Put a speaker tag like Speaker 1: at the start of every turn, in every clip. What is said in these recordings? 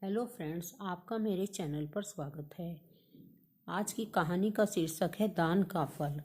Speaker 1: Hello friends, आपका मेरे channel पर स्वागत है। आज की कहानी का शीर्षक है दान का फल।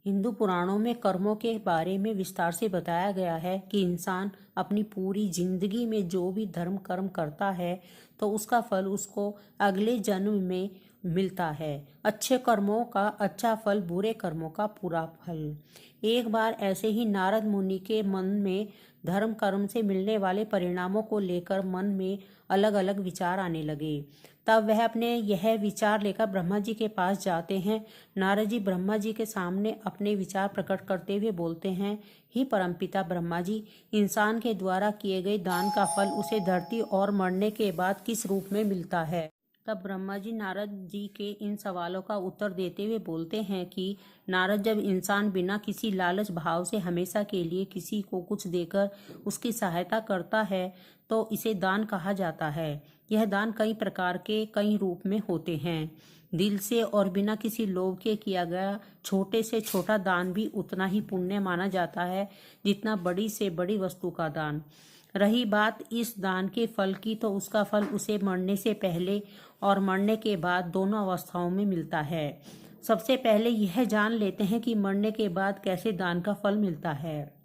Speaker 1: हिंदू पुराणों में कर्मों के बारे में विस्तार से बताया गया है कि इंसान अपनी पूरी जिंदगी में जो भी धर्म कर्म करता है तो उसका फल उसको अगले जन्म में मिलता है। अच्छे कर्मों का अच्छा फल, बुरे कर्मों का बुरा फल। एक बार ऐसे ही नारद मुनि के मन में धर्म कर्म से मिलने वाले परिणामों को लेकर मन में अलग अलग विचार आने लगे। तब वह अपने यह विचार लेकर ब्रह्मा जी के पास जाते हैं। नारद जी ब्रह्मा जी के सामने अपने विचार प्रकट करते हुए बोलते हैं, हे परमपिता ब्रह्मा जी, इंसान के द्वारा किए गए दान का फल उसे धरती और मरने के बाद किस रूप में मिलता है। तब ब्रह्मा जी नारद जी के इन सवालों का उत्तर देते हुए बोलते हैं कि नारद, जब इंसान बिना किसी लालच भाव से हमेशा के लिए किसी को कुछ देकर उसकी सहायता करता है तो इसे दान कहा जाता है। यह दान कई प्रकार के कई रूप में होते हैं। दिल से और बिना किसी लोभ के किया गया छोटे से छोटा दान भी उतना ही पुण्य माना जाता है जितना बड़ी से बड़ी वस्तु का दान। रही बात इस दान के फल की, तो उसका फल उसे मरने से पहले और मरने के बाद दोनों अवस्थाओं में मिलता है। सबसे पहले यह जान लेते हैं कि मरने के बाद कैसे दान का फल मिलता है।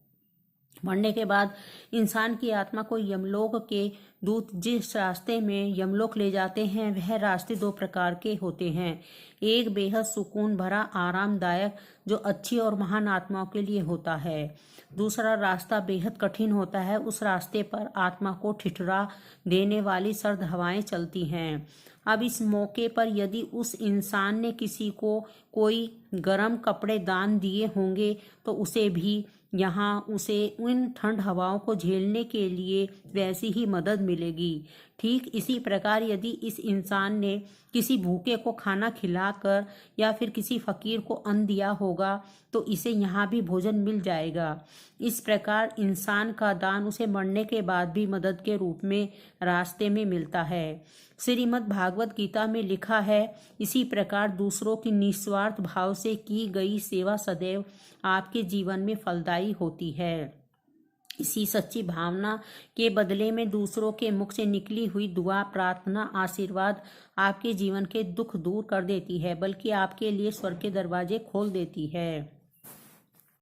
Speaker 1: मरने के बाद इंसान की आत्मा को यमलोक के दूत जिस रास्ते में यमलोक ले जाते हैं, वह रास्ते दो प्रकार के होते हैं। एक बेहद सुकून भरा आरामदायक, जो अच्छी और महान आत्माओं के लिए होता है। दूसरा रास्ता बेहद कठिन होता है। उस रास्ते पर आत्मा को ठिठुरा देने वाली सर्द हवाएं चलती हैं। अब इस मौके पर यदि उस इंसान ने किसी को कोई गर्म कपड़े दान दिए होंगे तो उसे उन ठंड हवाओं को झेलने के लिए वैसी ही मदद मिलेगी। ठीक इसी प्रकार यदि इस इंसान ने किसी भूखे को खाना खिलाकर या फिर किसी फकीर को अन्न दिया होगा तो इसे यहाँ भी भोजन मिल जाएगा। इस प्रकार इंसान का दान उसे मरने के बाद भी मदद के रूप में रास्ते में मिलता है। श्रीमद् भागवत गीता में लिखा है, इसी प्रकार दूसरों की निस्वार्थ भाव से की गई सेवा सदैव आपके जीवन में फलदायी होती है। इसी सच्ची भावना के बदले में दूसरों के मुख से निकली हुई दुआ, प्रार्थना, आशीर्वाद आपके जीवन के दुख दूर कर देती है, बल्कि आपके लिए स्वर्ग के दरवाजे खोल देती है।